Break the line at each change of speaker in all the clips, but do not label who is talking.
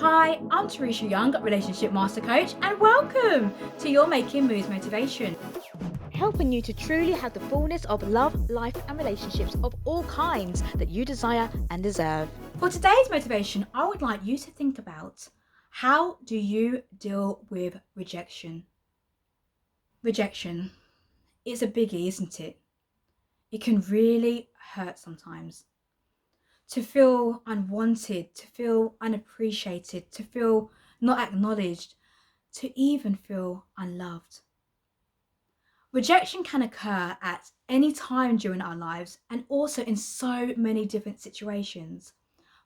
Hi, I'm Teresha Young, Relationship Master Coach, and welcome to your Making Moves Motivation.
Helping you to truly have the fullness of love, life, and relationships of all kinds that you desire and deserve.
For today's motivation, I would like you to think about, how do you deal with rejection? Rejection. It's a biggie, isn't it? It can really hurt sometimes. To feel unwanted, to feel unappreciated, to feel not acknowledged, to even feel unloved. Rejection can occur at any time during our lives and also in so many different situations.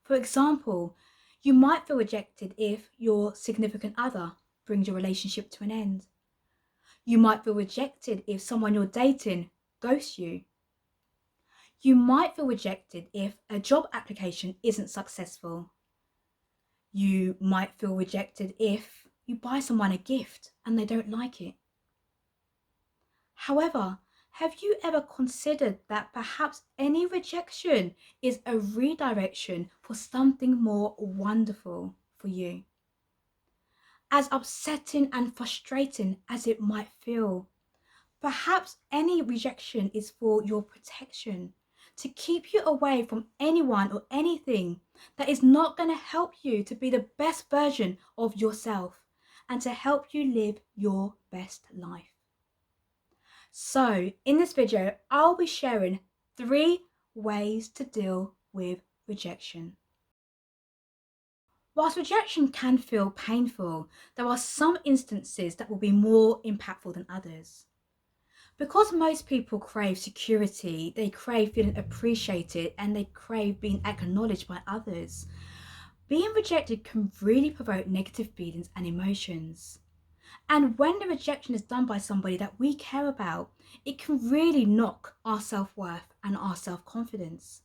For example, you might feel rejected if your significant other brings your relationship to an end. You might feel rejected if someone you're dating ghosts you. You might feel rejected if a job application isn't successful. You might feel rejected if you buy someone a gift and they don't like it. However, have you ever considered that perhaps any rejection is a redirection for something more wonderful for you? As upsetting and frustrating as it might feel, perhaps any rejection is for your protection, to keep you away from anyone or anything that is not going to help you to be the best version of yourself and to help you live your best life. So in this video, I'll be sharing 3 ways to deal with rejection. Whilst rejection can feel painful, there are some instances that will be more impactful than others. Because most people crave security, they crave feeling appreciated and they crave being acknowledged by others, being rejected can really provoke negative feelings and emotions. And when the rejection is done by somebody that we care about, it can really knock our self-worth and our self-confidence.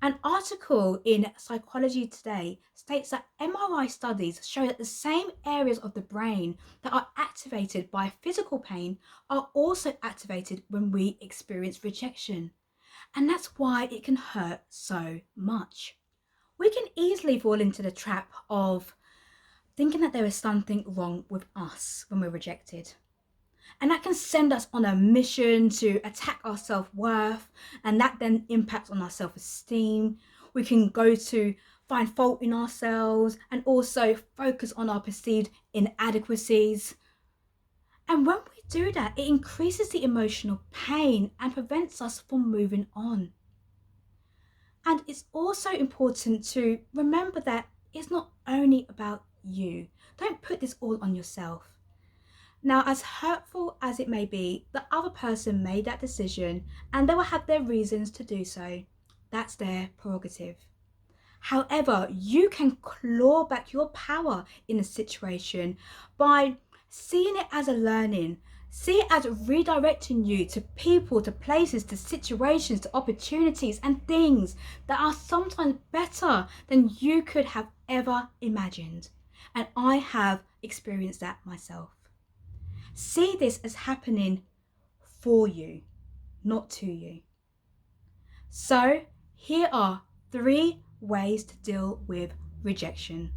An article in Psychology Today states that MRI studies show that the same areas of the brain that are activated by physical pain are also activated when we experience rejection. And that's why it can hurt so much. We can easily fall into the trap of thinking that there is something wrong with us when we're rejected. And that can send us on a mission to attack our self-worth, and that then impacts on our self-esteem. We can go to find fault in ourselves and also focus on our perceived inadequacies. And when we do that, it increases the emotional pain and prevents us from moving on. And it's also important to remember that it's not only about you. Don't put this all on yourself. Now, as hurtful as it may be, the other person made that decision and they will have their reasons to do so. That's their prerogative. However, you can claw back your power in a situation by seeing it as a learning. See it as redirecting you to people, to places, to situations, to opportunities and things that are sometimes better than you could have ever imagined. And I have experienced that myself. See this as happening for you, not to you. So here are 3 ways to deal with rejection.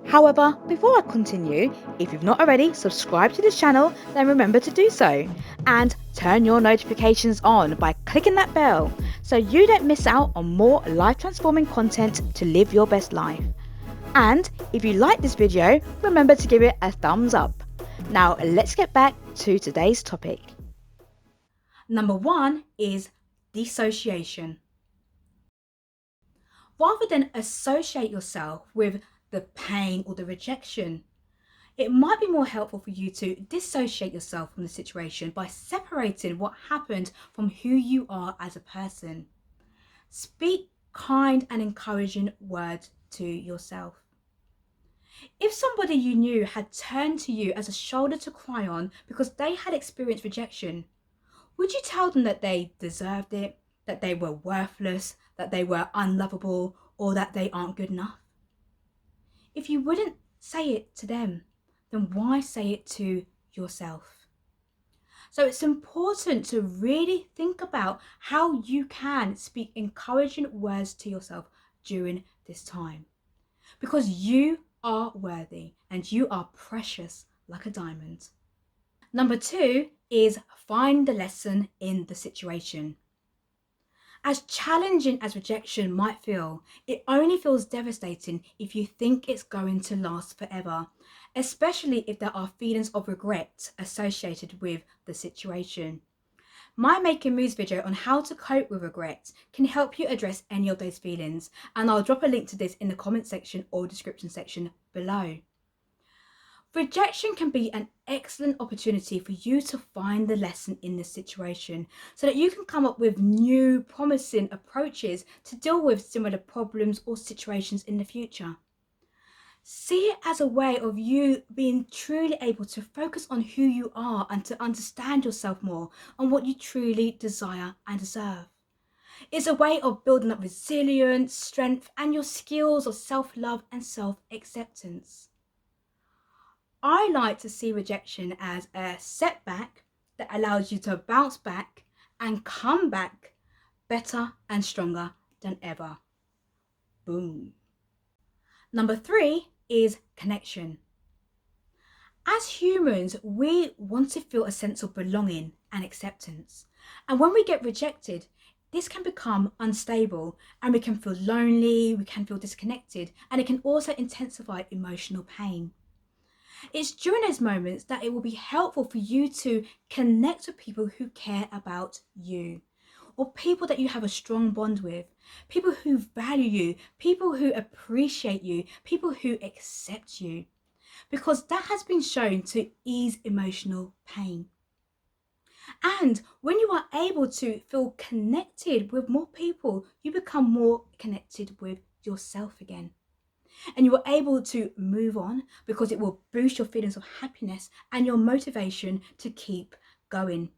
However, before I continue, if you've not already subscribed to this channel, then remember to do so. And turn your notifications on by clicking that bell so you don't miss out on more life-transforming content to live your best life. And if you like this video, remember to give it a thumbs up. Now let's get back to today's topic.
Number 1 is dissociation. Rather than associate yourself with the pain or the rejection, it might be more helpful for you to dissociate yourself from the situation by separating what happened from who you are as a person. Speak kind and encouraging words to yourself. If somebody you knew had turned to you as a shoulder to cry on because they had experienced rejection, would you tell them that they deserved it, that they were worthless, that they were unlovable, or that they aren't good enough? If you wouldn't say it to them, then why say it to yourself? So it's important to really think about how you can speak encouraging words to yourself during this time. because you are worthy and you are precious like a diamond. Number 2 is find the lesson in the situation. As challenging as rejection might feel, it only feels devastating if you think it's going to last forever, especially if there are feelings of regret associated with the situation. My Making Moves video on how to cope with regret can help you address any of those feelings, and I'll drop a link to this in the comment section or description section below. Rejection can be an excellent opportunity for you to find the lesson in this situation so that you can come up with new, promising approaches to deal with similar problems or situations in the future. See it as a way of you being truly able to focus on who you are and to understand yourself more on what you truly desire and deserve. It's a way of building up resilience, strength, and your skills of self-love and self-acceptance. I like to see rejection as a setback that allows you to bounce back and come back better and stronger than ever. Boom. Number 3 is connection. As humans, we want to feel a sense of belonging and acceptance. And when we get rejected, this can become unstable and we can feel lonely, we can feel disconnected, and it can also intensify emotional pain. It's during those moments that it will be helpful for you to connect with people who care about you, or people that you have a strong bond with, people who value you, people who appreciate you, people who accept you, because that has been shown to ease emotional pain. And when you are able to feel connected with more people, you become more connected with yourself again. And you are able to move on because it will boost your feelings of happiness and your motivation to keep going.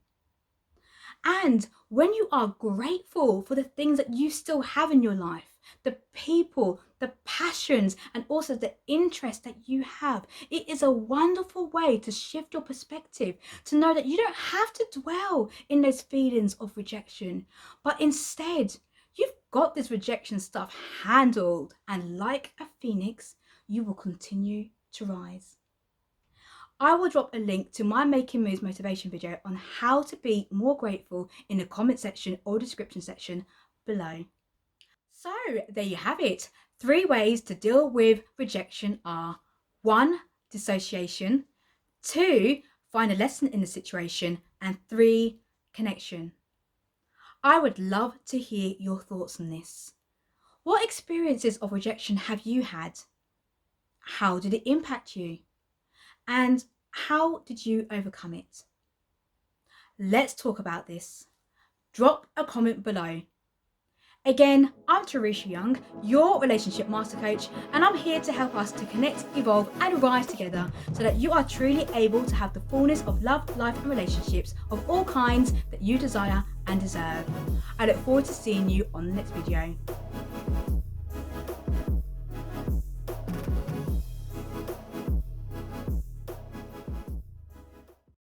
And when you are grateful for the things that you still have in your life, the people, the passions, and also the interest that you have, it is a wonderful way to shift your perspective, to know that you don't have to dwell in those feelings of rejection, but instead, you've got this rejection stuff handled, and like a phoenix, you will continue to rise. I will drop a link to my Making Moves motivation video on how to be more grateful in the comment section or description section below. So there you have it. 3 ways to deal with rejection are: 1, dissociation; 2, find a lesson in the situation; and 3, connection. I would love to hear your thoughts on this. What experiences of rejection have you had? How did it impact you? And how did you overcome it? Let's talk about this. Drop a comment below. Again, I'm Teresha Young, your relationship master coach, and I'm here to help us to connect, evolve, and rise together so that you are truly able to have the fullness of love, life, and relationships of all kinds that you desire and deserve. I look forward to seeing you on the next video.